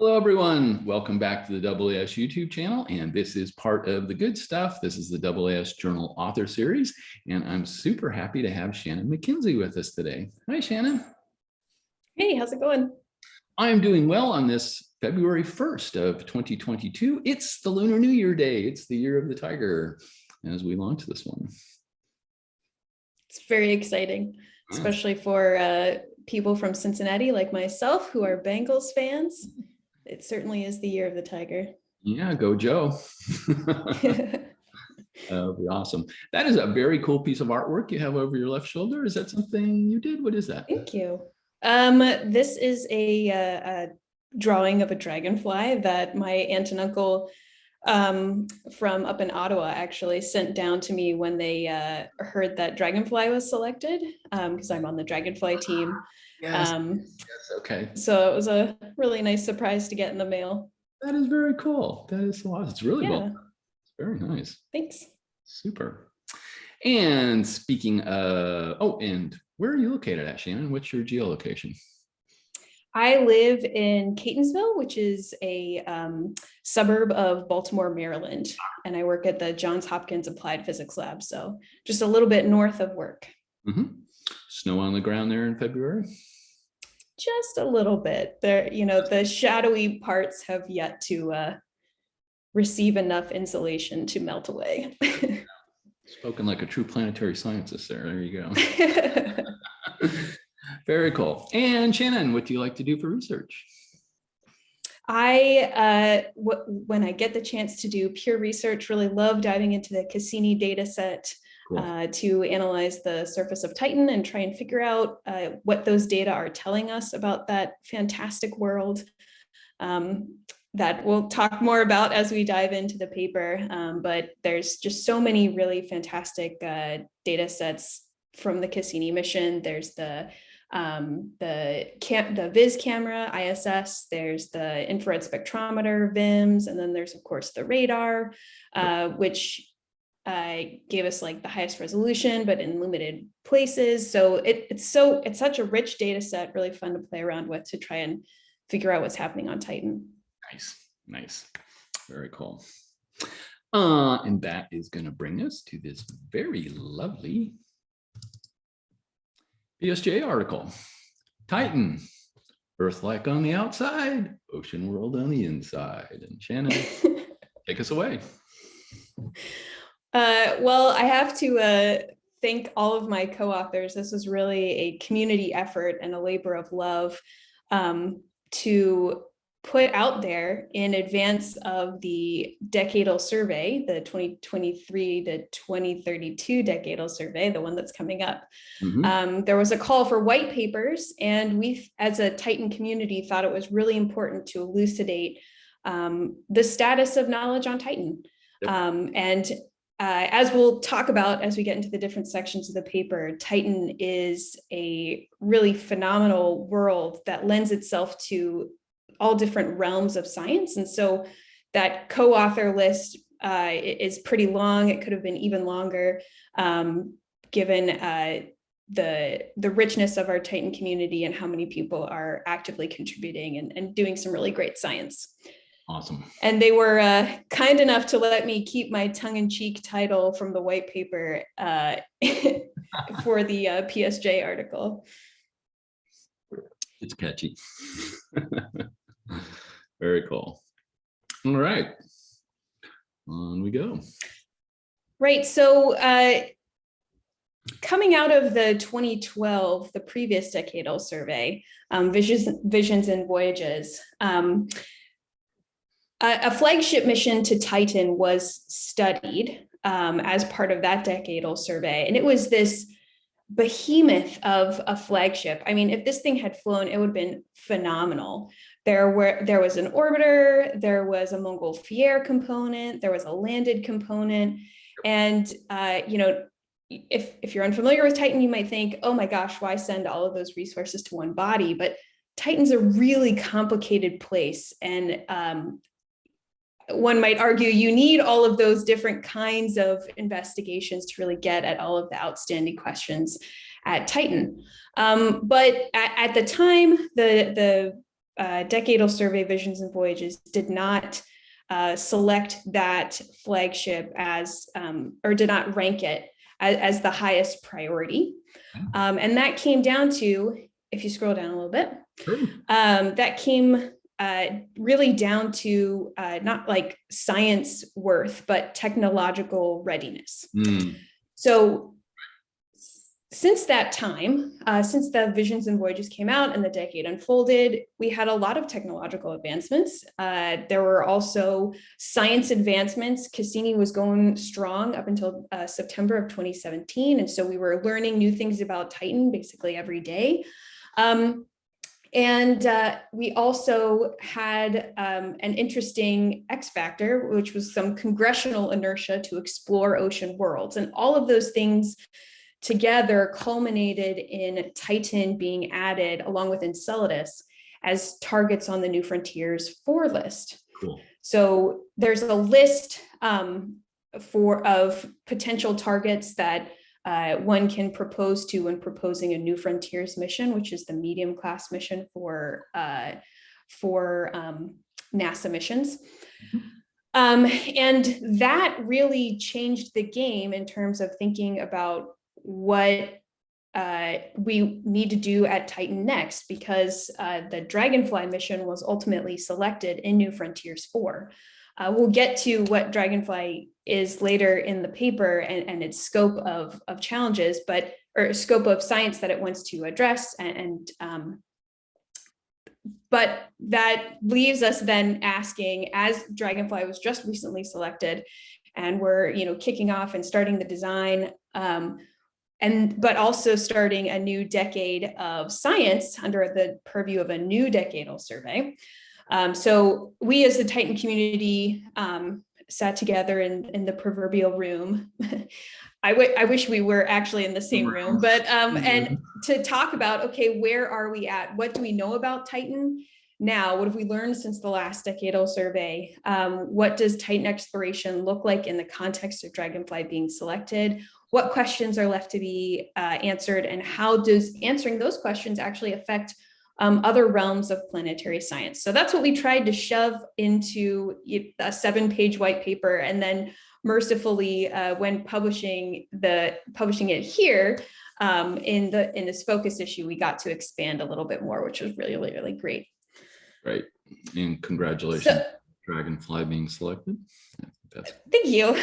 Hello, everyone. Welcome back to the AAS YouTube channel. And this is part of the good stuff. This is the AAS Journal Author Series. And I'm super happy to have Shannon MacKenzie with us today. Hi, Shannon. Hey, how's it going? I'm doing well on this February 1st of 2022. It's the Lunar New Year Day. It's the year of the tiger as we launch this one. It's very exciting, especially for people from Cincinnati like myself who are Bengals fans. It certainly is the year of the tiger. Yeah, go Joe. That'll be awesome. That is a very cool piece of artwork you have over your left shoulder. Is that something you did? What is that? Thank you. This is a drawing of a dragonfly that my aunt and uncle from up in Ottawa actually sent down to me when they heard that dragonfly was selected, because I'm on the dragonfly team. Yes. Okay. So it was a really nice surprise to get in the mail. That is very cool. That is so awesome. It's really well. It's very nice. Thanks. Super. And speaking of, and where are you located at, Shannon? What's your geolocation? I live in Catonsville, which is a suburb of Baltimore, Maryland, and I work at the Johns Hopkins Applied Physics Lab, so just a little bit north of work. Mm-hmm. Snow on the ground there in February? Just a little bit. There, the shadowy parts have yet to receive enough insulation to melt away. Spoken like a true planetary scientist there. There you go. Very cool. And Shannon, what do you like to do for research? When I get the chance to do pure research, really love diving into the Cassini data set. Cool. To analyze the surface of Titan and try and figure out what those data are telling us about that fantastic world that we'll talk more about as we dive into the paper. But there's just so many really fantastic data sets from the Cassini mission. There's the VIS camera, ISS, there's the infrared spectrometer, VIMS, and then there's of course the radar, which gave us like the highest resolution, but in limited places. So it's such a rich data set, really fun to play around with to try and figure out what's happening on Titan. Nice. Very cool. And that is going to bring us to this very lovely PSJ article. Titan, Earthlike on the outside, ocean world on the inside. And Shannon, take us away. Well, I have to thank all of my co-authors. This was really a community effort and a labor of love to put out there in advance of the decadal survey, the 2023 to 2032 decadal survey, the one that's coming up. Mm-hmm. There was a call for white papers, and we, as a Titan community, thought it was really important to elucidate the status of knowledge on Titan. Yep. As we'll talk about as we get into the different sections of the paper, Titan is a really phenomenal world that lends itself to all different realms of science. And so that co-author list is pretty long. It could have been even longer, given the richness of our Titan community and how many people are actively contributing and doing some really great science. Awesome. And they were kind enough to let me keep my tongue-in-cheek title from the white paper for the PSJ article. It's catchy. Very cool. All right. On we go. Right. So coming out of the 2012, the previous decadal survey, Visions and Voyages, a flagship mission to Titan was studied as part of that decadal survey. And it was this behemoth of a flagship. I mean, if this thing had flown, it would have been phenomenal. There was an orbiter, there was a Montgolfier component, there was a landed component. And, if you're unfamiliar with Titan, you might think, oh my gosh, why send all of those resources to one body? But Titan's a really complicated place. And one might argue you need all of those different kinds of investigations to really get at all of the outstanding questions at Titan. But at the time, the decadal survey Visions and Voyages did not select that flagship as, or did not rank it as the highest priority. And that came down to, if you scroll down a little bit, that came really down to not like science worth, but technological readiness. So since that time, since the Visions and Voyages came out and the decade unfolded, we had a lot of technological advancements. There were also science advancements. Cassini was going strong up until September of 2017. And so we were learning new things about Titan basically every day. And we also had an interesting X factor, which was some congressional inertia to explore ocean worlds. And all of those things together culminated in Titan being added along with Enceladus as targets on the New Frontiers 4 list. Cool. So there's a list of potential targets that one can propose to when proposing a New Frontiers mission, which is the medium class mission for NASA missions. And that really changed the game in terms of thinking about what we need to do at Titan next, because the Dragonfly mission was ultimately selected in New Frontiers 4. We'll get to what Dragonfly is later in the paper and its scope of challenges, or scope of science that it wants to address. But that leaves us then asking, as Dragonfly was just recently selected, and we're kicking off and starting the design, but also starting a new decade of science under the purview of a new decadal survey. So we as the Titan community sat together in the proverbial room. I wish we were actually in the same room, but and to talk about, okay, where are we at? What do we know about Titan now? What have we learned since the last decadal survey? What does Titan exploration look like in the context of Dragonfly being selected? What questions are left to be answered, and how does answering those questions actually affect other realms of planetary science? So that's what we tried to shove into a 7-page white paper, and then mercifully, when publishing it here in this focus issue, we got to expand a little bit more, which was really, really, really great. Right, and congratulations, Dragonfly being selected. Thank you.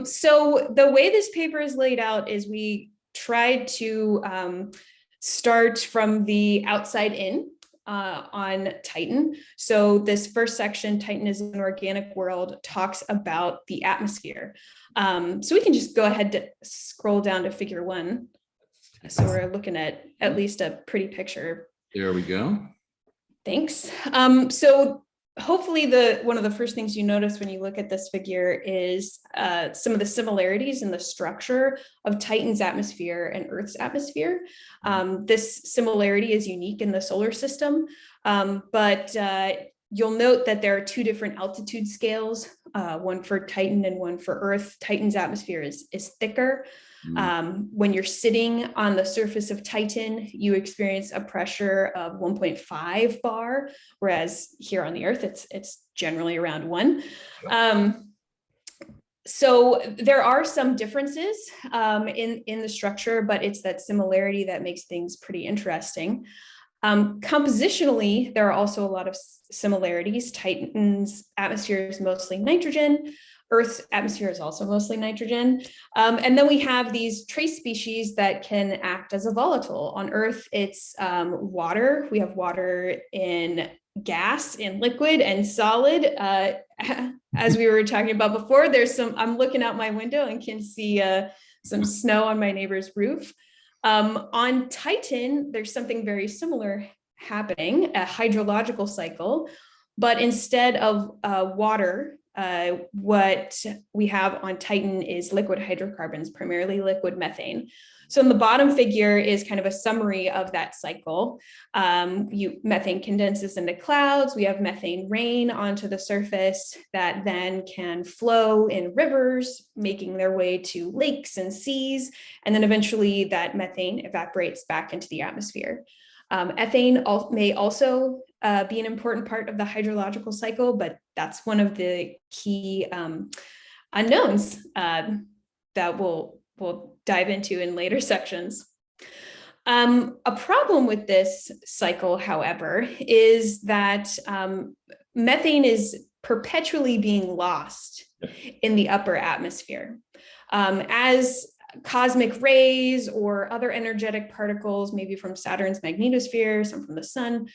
So the way this paper is laid out is we tried to start from the outside in on Titan. So this first section, Titan is an organic world, talks about the atmosphere. So we can just go ahead to scroll down to figure 1. So we're looking at least a pretty picture. There we go. Thanks. So hopefully one of the first things you notice when you look at this figure is some of the similarities in the structure of Titan's atmosphere and Earth's atmosphere. This similarity is unique in the solar system, but you'll note that there are 2 different altitude scales, one for Titan and one for Earth. Titan's atmosphere is thicker. When you're sitting on the surface of Titan, you experience a pressure of 1.5 bar, whereas here on the Earth, it's generally around 1. So there are some differences in the structure, but it's that similarity that makes things pretty interesting. Compositionally, there are also a lot of similarities. Titan's atmosphere is mostly nitrogen. Earth's atmosphere is also mostly nitrogen. And then we have these trace species that can act as a volatile. On Earth, it's water. We have water in gas, in liquid, and solid. As we were talking about before, I'm looking out my window and can see some snow on my neighbor's roof. On Titan, there's something very similar happening, a hydrological cycle, but instead of water, what we have on Titan is liquid hydrocarbons, primarily liquid methane. So in the bottom figure is kind of a summary of that cycle. Methane condenses into clouds. We have methane rain onto the surface that then can flow in rivers, making their way to lakes and seas. And then eventually that methane evaporates back into the atmosphere. Ethane may also be an important part of the hydrological cycle, but that's one of the key unknowns that we'll dive into in later sections. A problem with this cycle, however, is that methane is perpetually being lost in the upper atmosphere. As cosmic rays or other energetic particles, maybe from Saturn's magnetosphere, some from the sun,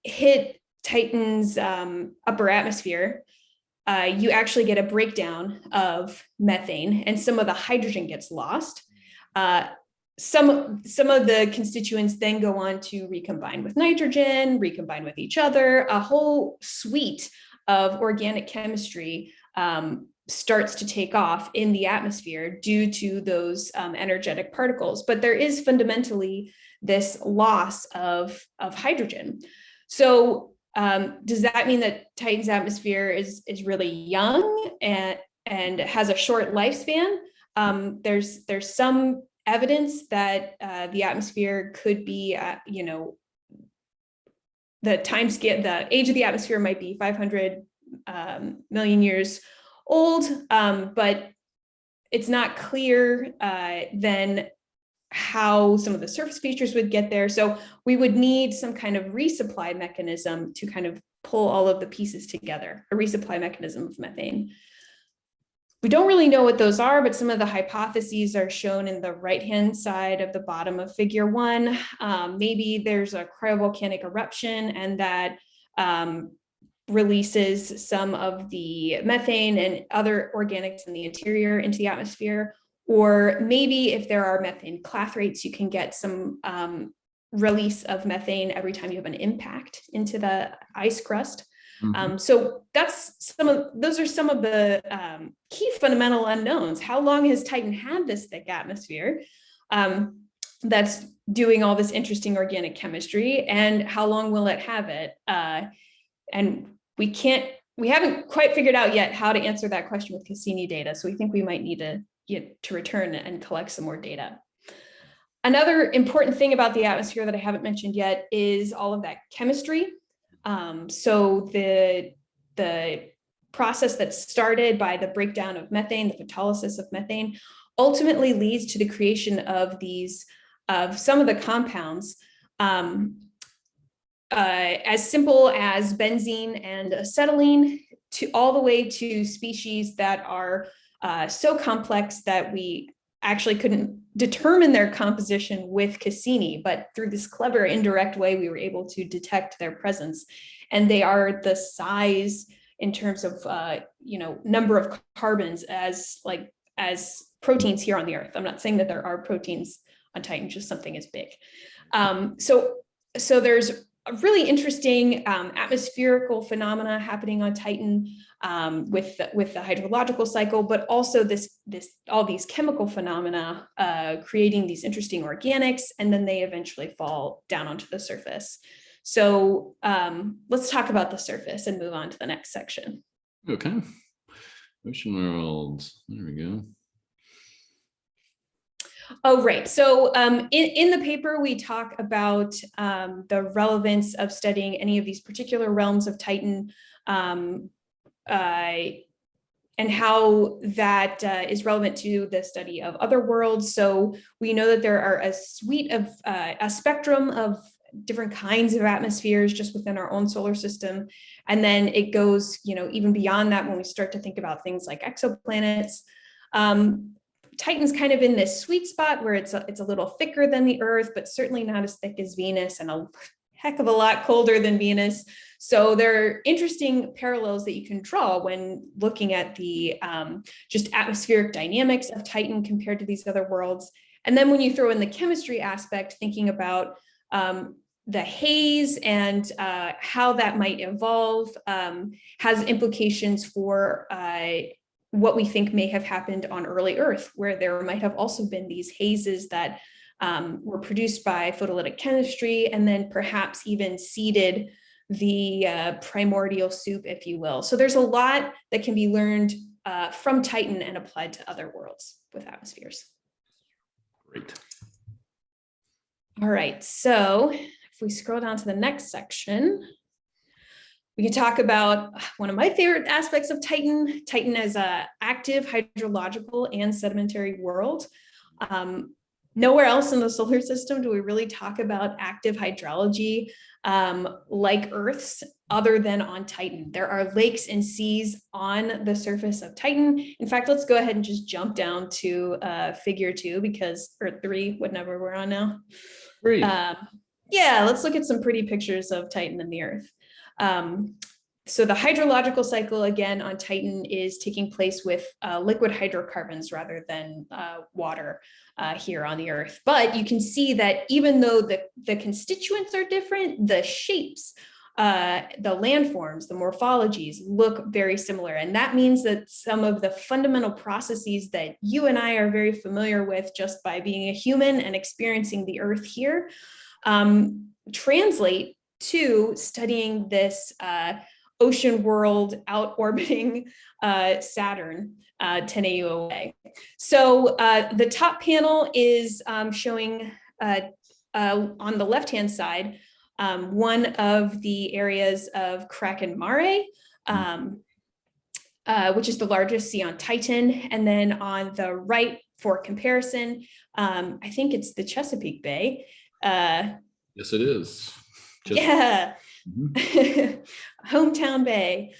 hit Titan's upper atmosphere, you actually get a breakdown of methane, and some of the hydrogen gets lost. Some of the constituents then go on to recombine with nitrogen, recombine with each other. A whole suite of organic chemistry starts to take off in the atmosphere due to those energetic particles. But there is fundamentally this loss of hydrogen. So does that mean that Titan's atmosphere is really young and has a short lifespan? There's some evidence that the atmosphere could be, the time scale, the age of the atmosphere might be 500 million years old, but it's not clear then how some of the surface features would get there. So we would need some kind of resupply mechanism to kind of pull all of the pieces together, a resupply mechanism of methane. We don't really know what those are, but some of the hypotheses are shown in the right-hand side of the bottom of figure 1. Maybe there's a cryovolcanic eruption and that releases some of the methane and other organics in the interior into the atmosphere. Or maybe if there are methane clathrates, you can get some release of methane every time you have an impact into the ice crust. So those are some of the key fundamental unknowns. How long has Titan had this thick atmosphere that's doing all this interesting organic chemistry, and how long will it have it? And we haven't quite figured out yet how to answer that question with Cassini data. So we think we might need to return and collect some more data. Another important thing about the atmosphere that I haven't mentioned yet is all of that chemistry. So the process that started by the breakdown of methane, the photolysis of methane, ultimately leads to the creation of some of the compounds as simple as benzene and acetylene, to all the way to species that are so complex that we actually couldn't determine their composition with Cassini, but through this clever indirect way, we were able to detect their presence. And they are the size in terms of, number of carbons as proteins here on the Earth. I'm not saying that there are proteins on Titan, just something as big. So there's a really interesting atmospherical phenomena happening on Titan with the hydrological cycle, but also all these chemical phenomena creating these interesting organics, and then they eventually fall down onto the surface. So let's talk about the surface and move on to the next section. Okay. Ocean worlds. There we go. Oh, right. So in the paper, we talk about the relevance of studying any of these particular realms of Titan and how that is relevant to the study of other worlds. So we know that there are a spectrum of different kinds of atmospheres just within our own solar system. And then it goes, even beyond that when we start to think about things like exoplanets. Titan's kind of in this sweet spot where it's a little thicker than the Earth, but certainly not as thick as Venus, and a heck of a lot colder than Venus. So there are interesting parallels that you can draw when looking at the just atmospheric dynamics of Titan compared to these other worlds. And then when you throw in the chemistry aspect, thinking about the haze and how that might evolve has implications for what we think may have happened on early Earth, where there might have also been these hazes that were produced by photolytic chemistry and then perhaps even seeded the primordial soup, if you will. So there's a lot that can be learned from Titan and applied to other worlds with atmospheres. Great. All right, so if we scroll down to the next section, we can talk about one of my favorite aspects of Titan. Titan is an active hydrological and sedimentary world. Nowhere else in the solar system do we really talk about active hydrology like Earth's, other than on Titan. There are lakes and seas on the surface of Titan. In fact, let's go ahead and just jump down to figure 2, because, or 3, whatever we're on now. 3. Yeah, let's look at some pretty pictures of Titan and the Earth. So the hydrological cycle, again, on Titan is taking place with liquid hydrocarbons rather than water here on the Earth. But you can see that even though the constituents are different, the shapes, the landforms, the morphologies look very similar. And that means that some of the fundamental processes that you and I are very familiar with just by being a human and experiencing the Earth here translate to studying this ocean world out orbiting Saturn 10 AU away. So the top panel is showing on the left-hand side one of the areas of Kraken Mare, which is the largest sea on Titan. And then on the right, for comparison, I think it's the Chesapeake Bay. Yes, it is. Yeah. Hometown Bay,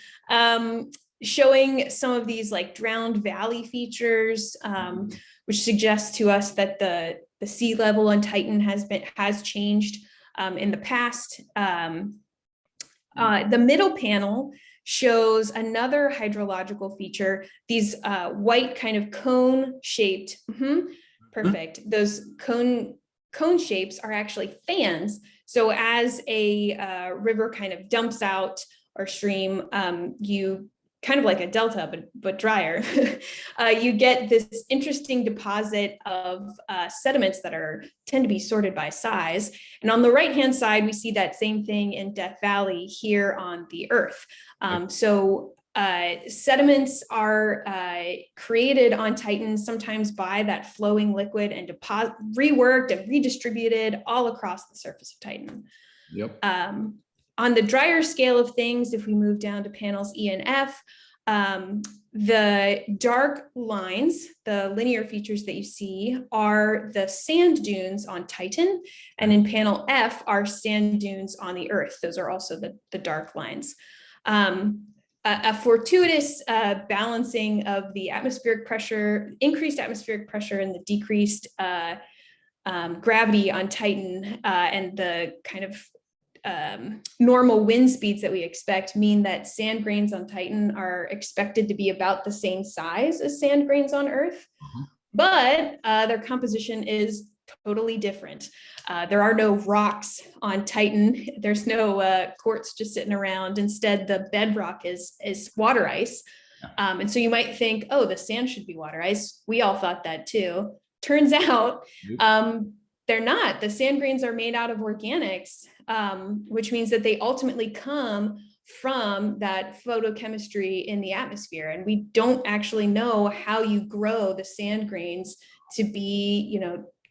showing some of these like drowned valley features, which suggests to us that the sea level on Titan has changed in the past. The middle panel shows another hydrological feature, these white kind of cone shaped, perfect. Those cone shapes are actually fans. So as a river kind of dumps out, or stream, you kind of like a delta, but drier, you get this interesting deposit of sediments that tend to be sorted by size. And on the right-hand side, we see that same thing in Death Valley here on the Earth. So sediments are created on Titan sometimes by that flowing liquid and reworked and redistributed all across the surface of Titan. Yep. On the drier scale of things, if we move down to panels E and F, the dark lines, the linear features that you see, are the sand dunes on Titan, and in panel F are sand dunes on the Earth. Those are also the dark lines. A fortuitous balancing of the atmospheric pressure, increased atmospheric pressure, and the decreased gravity on Titan, and the kind of normal wind speeds that we expect mean that sand grains on Titan are expected to be about the same size as sand grains on Earth, but their composition is totally different. There are no rocks on Titan. There's no quartz just sitting around. Instead, the bedrock is water ice. And so you might think, oh, the sand should be water ice. We all thought that too. Turns out they're not. The sand grains are made out of organics, which means that they ultimately come from that photochemistry in the atmosphere. And we don't actually know how you grow the sand grains to be,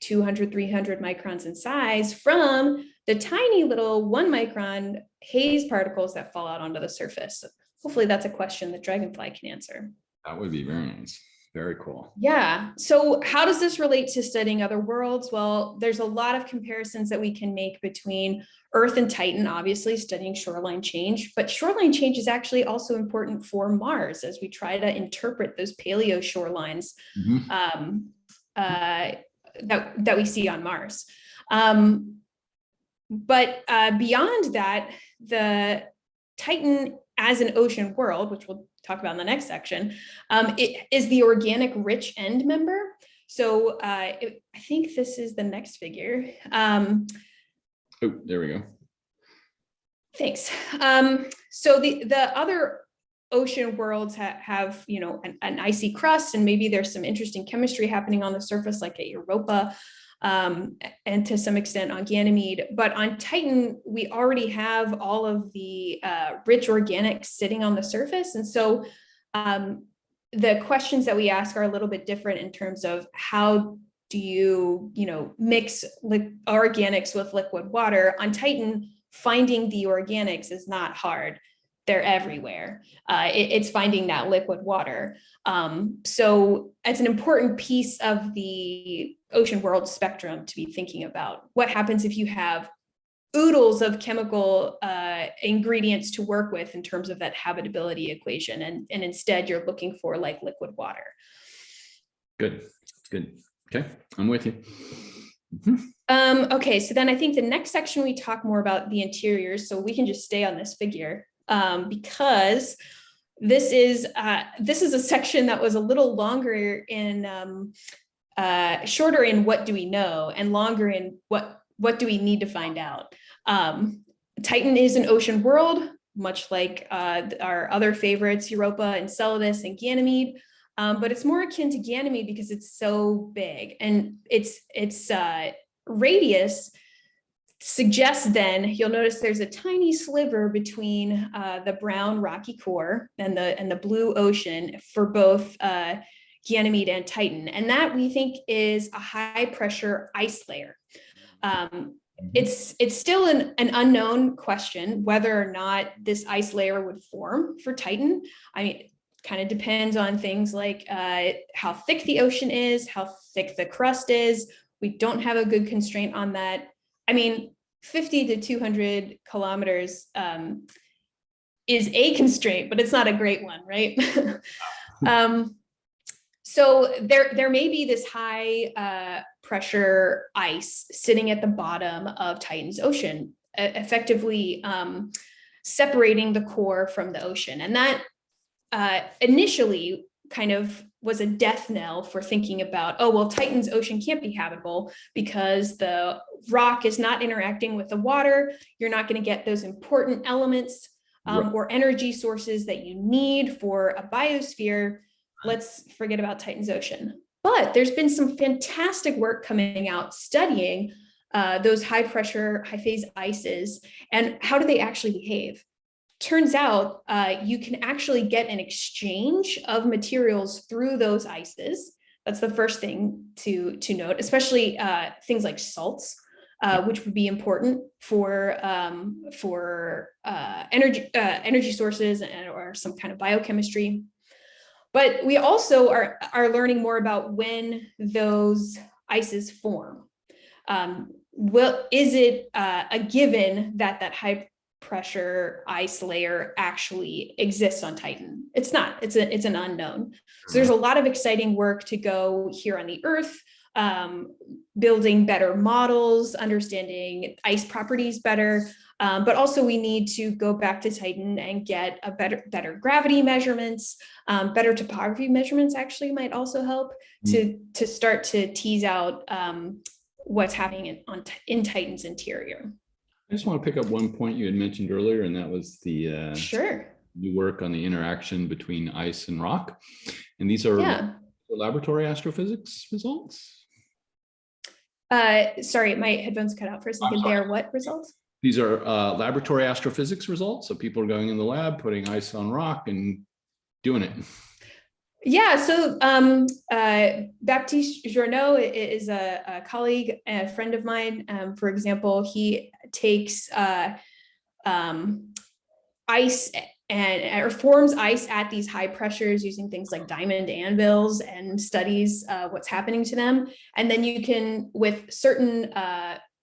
200, 300 microns in size from the tiny little 1 micron haze particles that fall out onto the surface. Hopefully that's a question that Dragonfly can answer. That would be very nice. Very cool. Yeah. So how does this relate to studying other worlds? Well, there's a lot of comparisons that we can make between Earth and Titan, obviously studying shoreline change, but shoreline change is actually also important for Mars as we try to interpret those paleo shorelines that we see on Mars. But beyond that, the Titan as an ocean world, which we'll talk about in the next section, it is the organic rich end member. So I think this is the next figure. Oh, there we go. Thanks. So the other ocean worlds have an icy crust, and maybe there's some interesting chemistry happening on the surface, like at Europa, and to some extent on Ganymede. But on Titan, we already have all of the rich organics sitting on the surface. And so the questions that we ask are a little bit different in terms of how do you, mix organics with liquid water? On Titan, finding the organics is not hard. They're everywhere. It's finding that liquid water. So it's an important piece of the ocean world spectrum to be thinking about. What happens if you have oodles of chemical ingredients to work with in terms of that habitability equation, and instead you're looking for like liquid water. Good. Okay, I'm with you. Okay, so then I think the next section we talk more about the interiors, so we can just stay on this figure because this is a section that was a little longer in shorter in what do we know and longer in what do we need to find out. Titan is an ocean world, much like our other favorites, Europa, Enceladus, and Ganymede. But it's more akin to Ganymede because it's so big, and its radius suggests, then you'll notice there's a tiny sliver between the brown rocky core and the blue ocean for both Ganymede and Titan, and that we think is a high pressure ice layer. It's still an unknown question whether or not this ice layer would form for Titan. I mean, kind of depends on things like how thick the ocean is, how thick the crust is. We don't have a good constraint on that. I mean, 50 to 200 kilometers is a constraint, but it's not a great one, right? So there may be this high pressure ice sitting at the bottom of Titan's ocean, effectively separating the core from the ocean. And that initially kind of was a death knell for thinking about, oh, well, Titan's ocean can't be habitable because the rock is not interacting with the water. You're not going to get those important elements or energy sources that you need for a biosphere. Let's forget about Titan's ocean. But there's been some fantastic work coming out studying those high pressure, high phase ices and how do they actually behave. Turns out you can actually get an exchange of materials through those ices. That's the first thing to note, especially things like salts, which would be important for energy sources or some kind of biochemistry. But we also are learning more about when those ices form. Is it a given that high pressure ice layer actually exists on Titan? It's not. It's an unknown. So there's a lot of exciting work to go here on the Earth, building better models, understanding ice properties better. But also we need to go back to Titan and get a better gravity measurements, better topography measurements actually might also help to start to tease out what's happening in Titan's interior. I just want to pick up one point you had mentioned earlier, and that was the new work on the interaction between ice and rock. And these are laboratory astrophysics results? Sorry, my headphones cut out for a second. They are what results? These are laboratory astrophysics results. So people are going in the lab, putting ice on rock and doing it. Yeah, so Baptiste Journeau is a colleague, a friend of mine. For example, he takes ice or forms ice at these high pressures using things like diamond anvils and studies what's happening to them. And then you can, with certain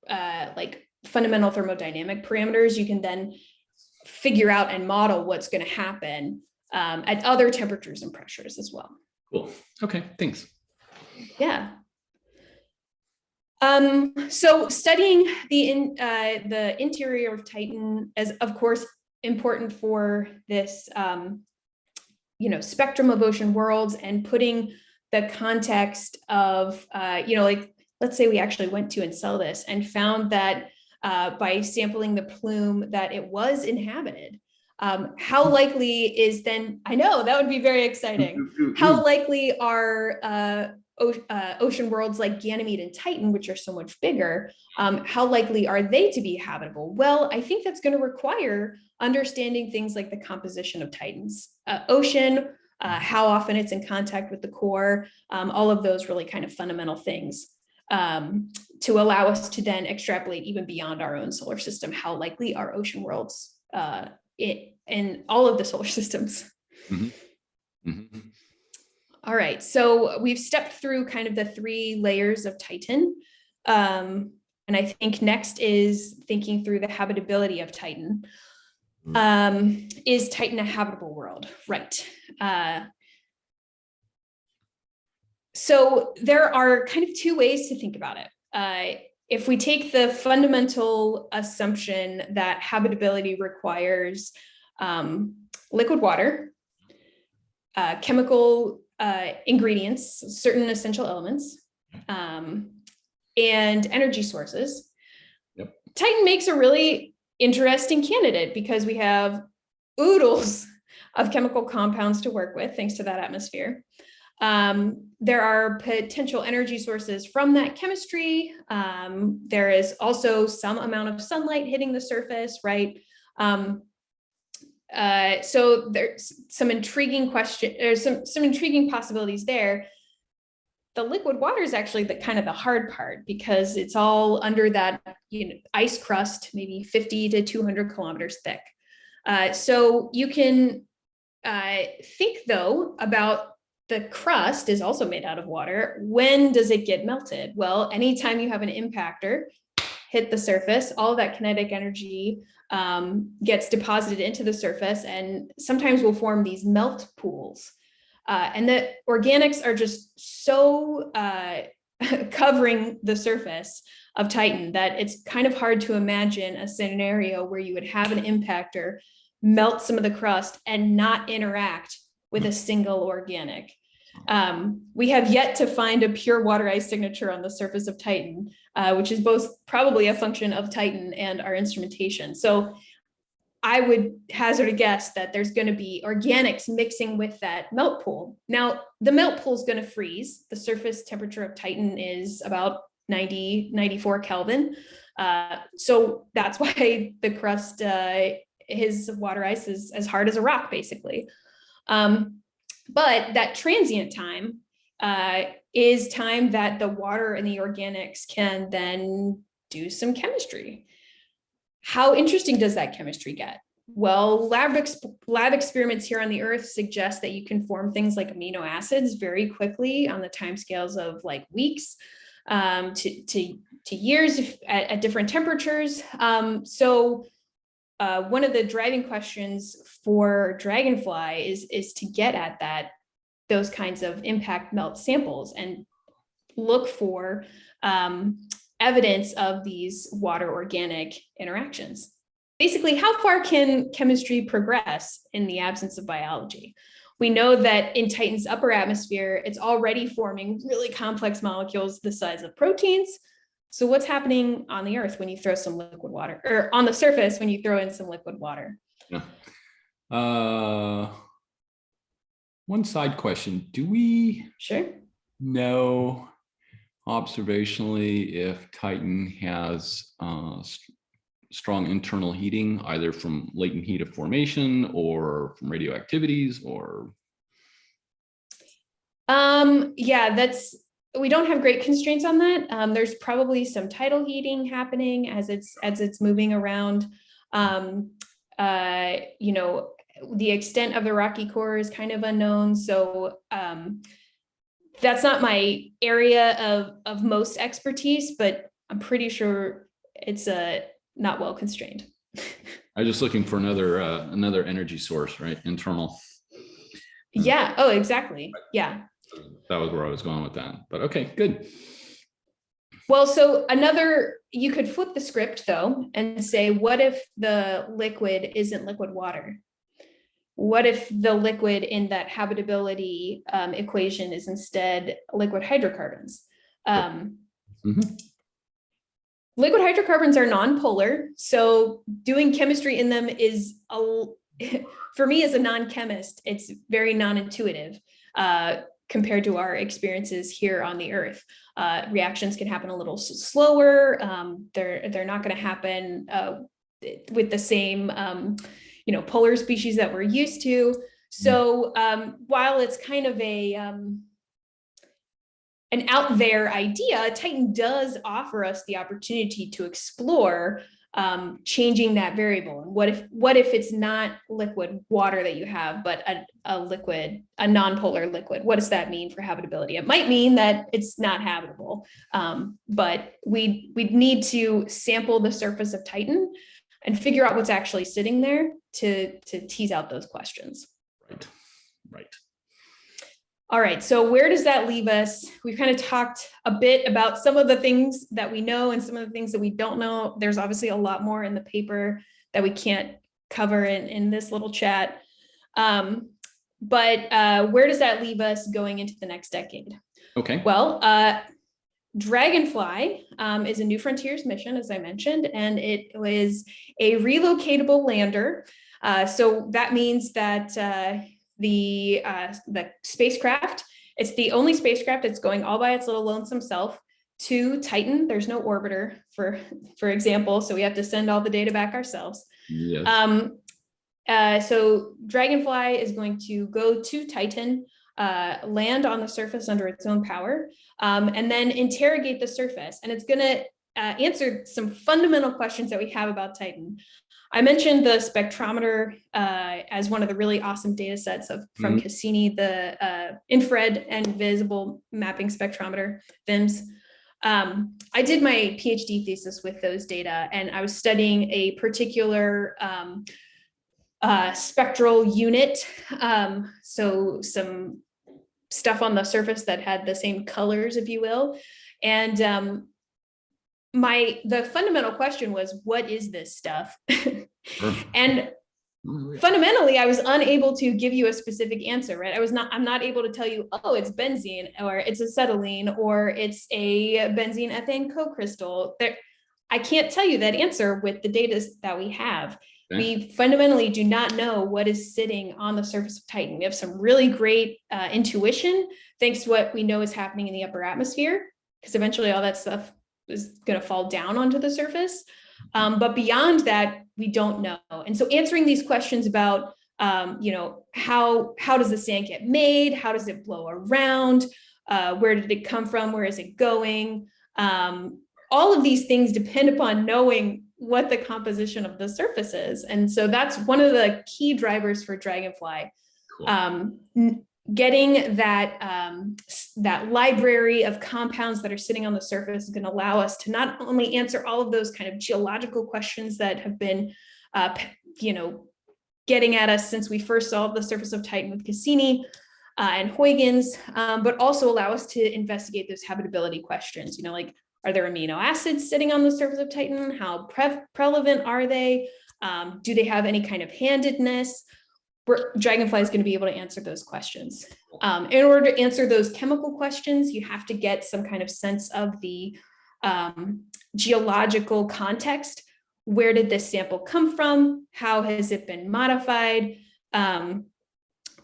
like fundamental thermodynamic parameters, you can then figure out and model what's going to happen at other temperatures and pressures as well. Cool. Okay, thanks. Yeah. So studying the interior of Titan is, of course, important for this, spectrum of ocean worlds, and putting the context of, like, let's say we actually went to Enceladus and found that by sampling the plume that it was inhabited. How likely is then, I know that would be very exciting. How likely are ocean worlds like Ganymede and Titan, which are so much bigger, how likely are they to be habitable? Well, I think that's going to require understanding things like the composition of Titan's ocean, how often it's in contact with the core, all of those really kind of fundamental things. to allow us to then extrapolate even beyond our own solar system, how likely are ocean worlds in all of the solar systems. Mm-hmm. Mm-hmm. All right, so we've stepped through kind of the 3 layers of Titan. And I think next is thinking through the habitability of Titan. Is Titan a habitable world? Right. So there are kind of 2 ways to think about it. If we take the fundamental assumption that habitability requires liquid water, chemical ingredients, certain essential elements, and energy sources, yep. Titan makes a really interesting candidate because we have oodles of chemical compounds to work with thanks to that atmosphere. There are potential energy sources from that chemistry. There is also some amount of sunlight hitting the surface, right? So there's some intriguing some intriguing possibilities there. The liquid water is actually the kind of the hard part because it's all under that ice crust, maybe 50 to 200 kilometers thick. So you can think though about the crust is also made out of water. When does it get melted? Well, anytime you have an impactor hit the surface, all of that kinetic energy gets deposited into the surface and sometimes will form these melt pools. And the organics are just so covering the surface of Titan that it's kind of hard to imagine a scenario where you would have an impactor melt some of the crust and not interact with a single organic. We have yet to find a pure water ice signature on the surface of Titan, which is both probably a function of Titan and our instrumentation. So I would hazard a guess that there's going to be organics mixing with that melt pool. Now, the melt pool is going to freeze. The surface temperature of Titan is about 90, 94 Kelvin. So that's why the crust, his water ice is as hard as a rock, basically. But that transient time is time that the water and the organics can then do some chemistry. How interesting does that chemistry get? Well, lab experiments here on the Earth suggest that you can form things like amino acids very quickly on the timescales of like weeks to years at different temperatures. So one of the driving questions for Dragonfly is to get at those kinds of impact melt samples and look for evidence of these water organic interactions. Basically, how far can chemistry progress in the absence of biology? We know that in Titan's upper atmosphere, it's already forming really complex molecules the size of proteins. So what's happening on the Earth when you throw some liquid water, or on the surface when you throw in some liquid water? Yeah. One side question, do we know observationally if Titan has strong internal heating, either from latent heat of formation or from radioactivities, or? Yeah, we don't have great constraints on that. There's probably some tidal heating happening as it's moving around. The extent of the rocky core is kind of unknown. So that's not my area of most expertise, but I'm pretty sure it's not well constrained. I'm just looking for another energy source, right? Internal. Yeah. Oh, exactly. Yeah. That was where I was going with that. But okay, good. Well, so you could flip the script though and say, what if the liquid isn't liquid water? What if the liquid in that habitability equation is instead liquid hydrocarbons? Liquid hydrocarbons are non-polar, so doing chemistry in them is, for me as a non-chemist, it's very non-intuitive compared to our experiences here on the Earth. Reactions can happen a little slower. They're not going to happen with the same polar species that we're used to. So while it's kind of an out there idea, Titan does offer us the opportunity to explore changing that variable. And what if it's not liquid water that you have, but a liquid, a non-polar liquid? What does that mean for habitability? It might mean that it's not habitable, but we need to sample the surface of Titan and figure out what's actually sitting there to tease out those questions. Right. All right, so where does that leave us? We've kind of talked a bit about some of the things that we know and some of the things that we don't know. There's obviously a lot more in the paper that we can't cover in this little chat. But where does that leave us going into the next decade? Okay. Well, Dragonfly is a New Frontiers mission, as I mentioned, and it is a relocatable lander. So that means that the spacecraft, it's the only spacecraft that's going all by its little lonesome self to Titan. There's no orbiter, for example, so we have to send all the data back ourselves. Yes. So Dragonfly is going to go to Titan, land on the surface under its own power, and then interrogate the surface. And it's going to answer some fundamental questions that we have about Titan. I mentioned the spectrometer as one of the really awesome data sets from Cassini, the infrared and visible mapping spectrometer, VIMS. I did my PhD thesis with those data, and I was studying a particular spectral unit. So some stuff on the surface that had the same colors, if you will. And the fundamental question was, what is this stuff? And fundamentally, I was unable to give you a specific answer, right? I'm not able to tell you, oh, it's benzene, or it's acetylene, or it's a benzene ethane co-crystal. I can't tell you that answer with the data that we have. Okay. We fundamentally do not know what is sitting on the surface of Titan. We have some really great intuition, thanks to what we know is happening in the upper atmosphere, because eventually all that stuff is going to fall down onto the surface. But beyond that, we don't know. And so answering these questions about, how does the sand get made? How does it blow around? Where did it come from? Where is it going? All of these things depend upon knowing what the composition of the surface is. And so that's one of the key drivers for Dragonfly. Cool. Getting that library of compounds that are sitting on the surface is going to allow us to not only answer all of those kind of geological questions that have been, getting at us since we first saw the surface of Titan with Cassini and Huygens, but also allow us to investigate those habitability questions. Like, are there amino acids sitting on the surface of Titan? How prevalent are they? Do they have any kind of handedness? Dragonfly is going to be able to answer those questions. In order to answer those chemical questions, you have to get some kind of sense of the geological context. Where did this sample come from? How has it been modified? How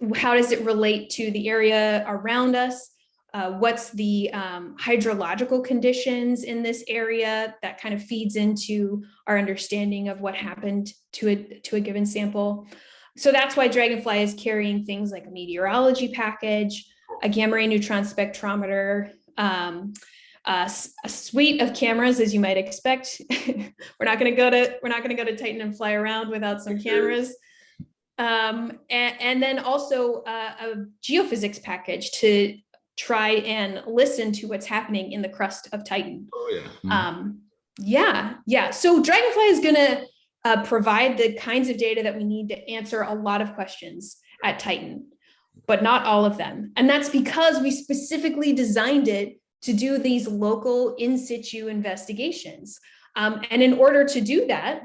does it relate to the area around us? What's the hydrological conditions in this area? That kind of feeds into our understanding of what happened to a given sample. So that's why Dragonfly is carrying things like a meteorology package, a gamma ray neutron spectrometer, a suite of cameras, as you might expect. We're not going to go to Titan and fly around without some cameras. And then also a geophysics package to try and listen to what's happening in the crust of Titan. Oh yeah. Yeah. So Dragonfly is going to provide the kinds of data that we need to answer a lot of questions at Titan, but not all of them. And that's because we specifically designed it to do these local in situ investigations. And in order to do that,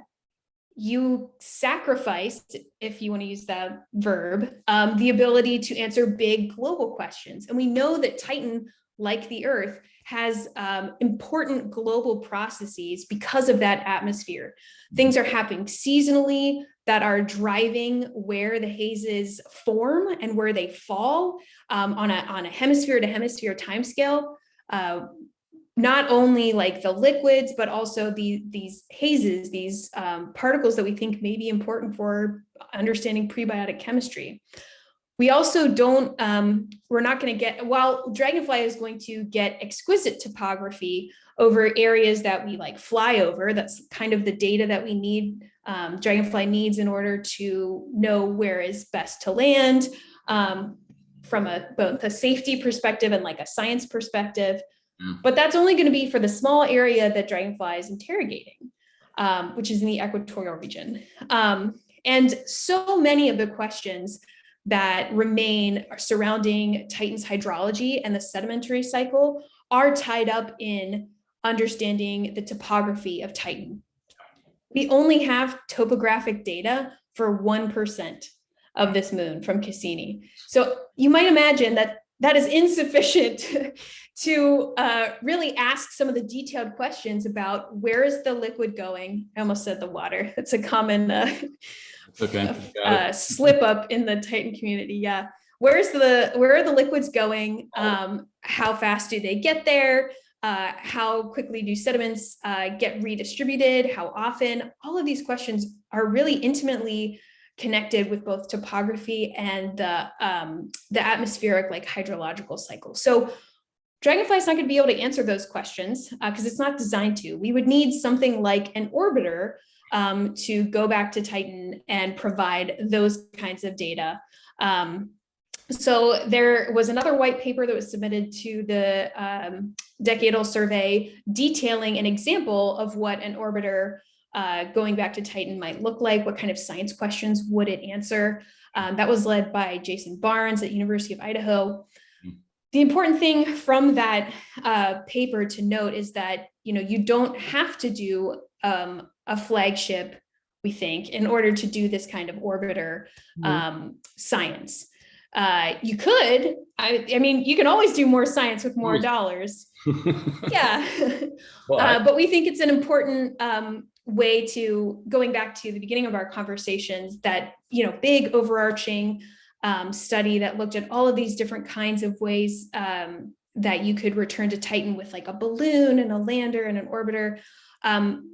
you sacrifice, if you want to use that verb, the ability to answer big global questions. And we know that Titan, like the Earth, has important global processes because of that atmosphere. Things are happening seasonally that are driving where the hazes form and where they fall on a hemisphere to hemisphere timescale. Not only like the liquids, but also these hazes, these particles that we think may be important for understanding prebiotic chemistry. We also don't, we're not going to get, while Dragonfly is going to get exquisite topography over areas that we like fly over, that's kind of the data that we need, Dragonfly needs in order to know where is best to land, from both a safety perspective and like a science perspective. But that's only going to be for the small area that Dragonfly is interrogating, which is in the equatorial region. And so many of the questions that remain surrounding Titan's hydrology and the sedimentary cycle are tied up in understanding the topography of Titan. We only have topographic data for 1% of this moon from Cassini. So you might imagine that that is insufficient to really ask some of the detailed questions about where is the liquid going. I almost said the water. That's a common slip up in the Titan community. Yeah. Where are the liquids going? How fast do they get there? How quickly do sediments get redistributed? How often? All of these questions are really intimately connected with both topography and the atmospheric, like hydrological cycle. So Dragonfly is not going to be able to answer those questions because it's not designed to. We would need something like an orbiter to go back to Titan and provide those kinds of data. So there was another white paper that was submitted to the decadal survey detailing an example of what an orbiter going back to Titan might look like. What kind of science questions would it answer? That was led by Jason Barnes at University of Idaho. The important thing from that paper to note is that you don't have to do a flagship, we think, in order to do this kind of orbiter science. You could, I mean, you can always do more science with more dollars. Yeah. But we think it's an important way to, going back to the beginning of our conversations, that, big overarching study that looked at all of these different kinds of ways that you could return to Titan with like a balloon and a lander and an orbiter.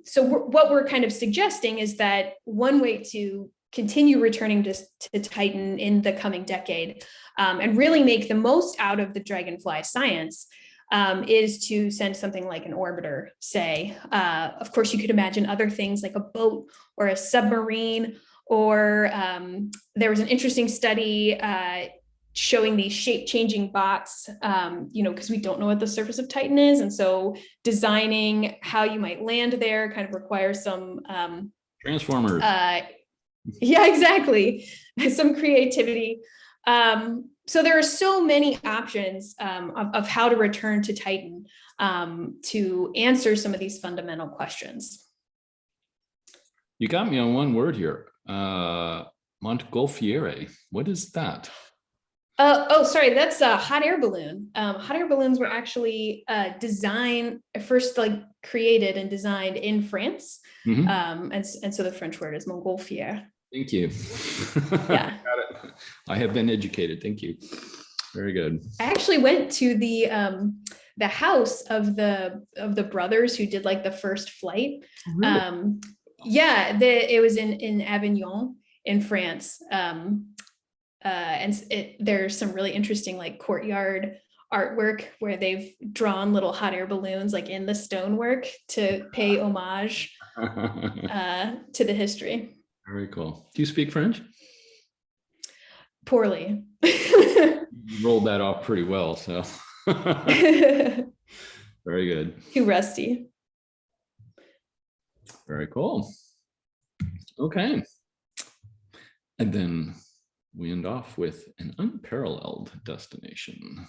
So what we're kind of suggesting is that one way to continue returning to Titan in the coming decade and really make the most out of the Dragonfly science is to send something like an orbiter, say. Of course, you could imagine other things like a boat or a submarine, or there was an interesting study showing these shape-changing bots, because we don't know what the surface of Titan is. And so designing how you might land there kind of requires some Transformers. Yeah, exactly. Some creativity. So there are so many options of how to return to Titan to answer some of these fundamental questions. You got me on one word here. Montgolfiere. What is that? Sorry, that's a hot air balloon. Hot air balloons were actually first created and designed in France. And so the French word is Montgolfiere. Thank you. Yeah. Got it. I have been educated. Thank you. Very good. I actually went to the house of the brothers who did like the first flight. Really? It was in Avignon in France. And there's some really interesting like courtyard artwork where they've drawn little hot air balloons like in the stonework to pay homage to the history. Very cool. Do you speak French? Poorly. You rolled that off pretty well, so. Very good. Too rusty. Very cool. Okay. And then we end off with an unparalleled destination.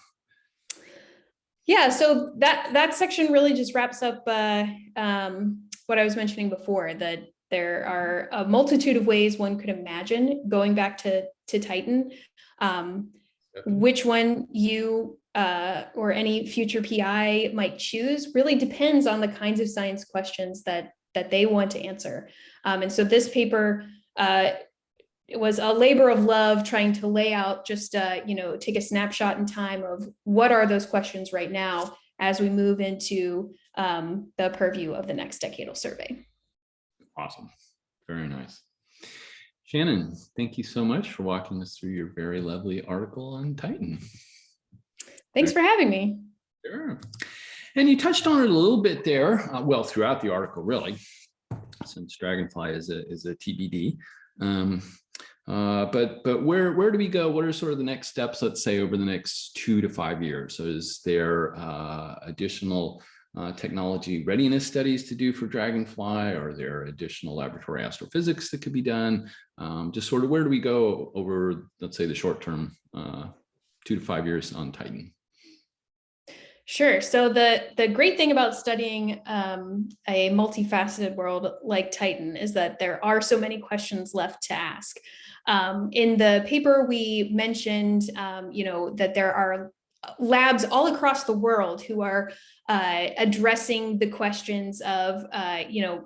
Yeah, so that section really just wraps up what I was mentioning before, that there are a multitude of ways one could imagine going back to Titan. Which one you or any future PI might choose really depends on the kinds of science questions that they want to answer. And so this paper it was a labor of love trying to lay out just take a snapshot in time of what are those questions right now as we move into the purview of the next decadal survey. Awesome. Very nice. Shannon, thank you so much for walking us through your very lovely article on Titan. Thanks for having me. Sure. And you touched on it a little bit there, well, throughout the article, really, since Dragonfly is a TBD. But where do we go? What are sort of the next steps, let's say, over the next 2 to 5 years? So is there additional technology readiness studies to do for Dragonfly? Or are there additional laboratory astrophysics that could be done? Just sort of where do we go over, let's say, the short term, 2 to 5 years on Titan? Sure. So the great thing about studying a multifaceted world like Titan is that there are so many questions left to ask. In the paper, we mentioned, that there are labs all across the world who are addressing the questions of,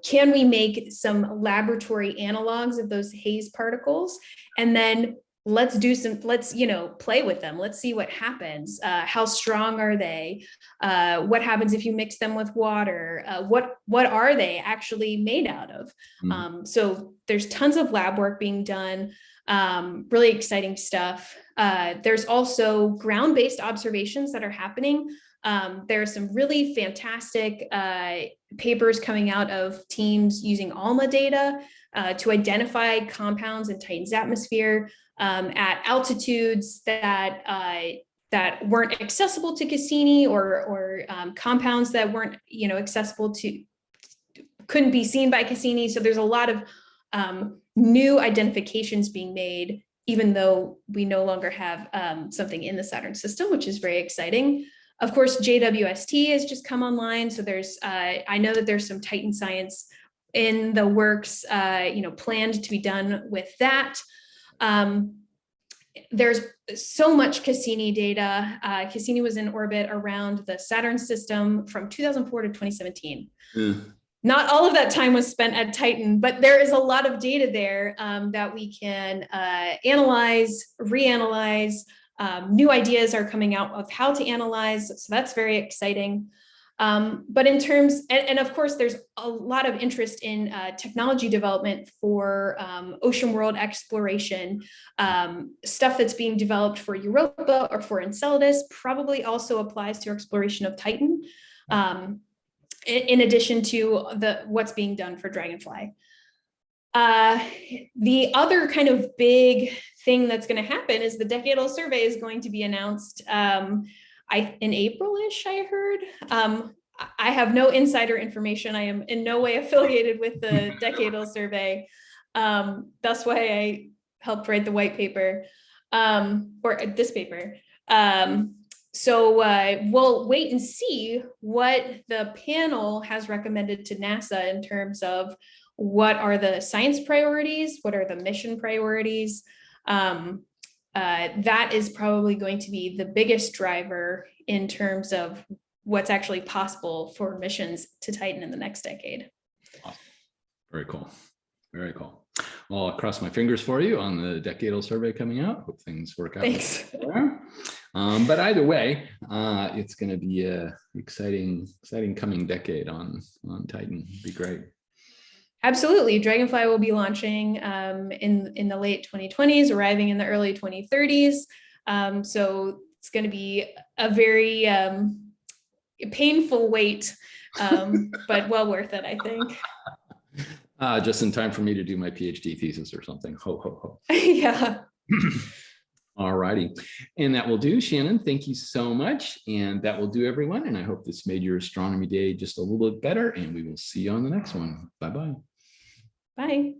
can we make some laboratory analogs of those haze particles? And then let's play with them. Let's see what happens. How strong are they? What happens if you mix them with water? What are they actually made out of? Mm-hmm. So there's tons of lab work being done. Really exciting stuff. There's also ground-based observations that are happening. There are some really fantastic papers coming out of teams using ALMA data to identify compounds in Titan's atmosphere at altitudes that weren't accessible to Cassini, or compounds that weren't couldn't be seen by Cassini. So there's a lot of new identifications being made, even though we no longer have something in the Saturn system, which is very exciting. Of course, JWST has just come online. So there's, I know that there's some Titan science in the works, planned to be done with that. There's so much Cassini data. Cassini was in orbit around the Saturn system from 2004 to 2017. Not all of that time was spent at Titan, but there is a lot of data there that we can analyze, reanalyze. New ideas are coming out of how to analyze, so that's very exciting. But in terms, and of course, there's a lot of interest in technology development for ocean world exploration. Stuff that's being developed for Europa or for Enceladus probably also applies to exploration of Titan, in addition to what's being done for Dragonfly. The other kind of big thing that's going to happen is the decadal survey is going to be announced in April-ish, I heard. I have no insider information. I am in no way affiliated with the decadal survey. That's why I helped write the white paper, or this paper. So we'll wait and see what the panel has recommended to NASA in terms of what are the science priorities, what are the mission priorities. That is probably going to be the biggest driver in terms of what's actually possible for missions to Titan in the next decade. Awesome. Very cool. Very cool. Well, I'll cross my fingers for you on the decadal survey coming out. Hope things work out. Thanks. But either way, it's going to be an exciting coming decade on Titan. It'd be great. Absolutely. Dragonfly will be launching in the late 2020s, arriving in the early 2030s. So it's going to be a very painful wait, but well worth it, I think. Just in time for me to do my PhD thesis or something. Ho, ho, ho. Yeah. All righty. And that will do. Shannon, thank you so much. And that will do, everyone. And I hope this made your astronomy day just a little bit better. And we will see you on the next one. Bye-bye. Bye.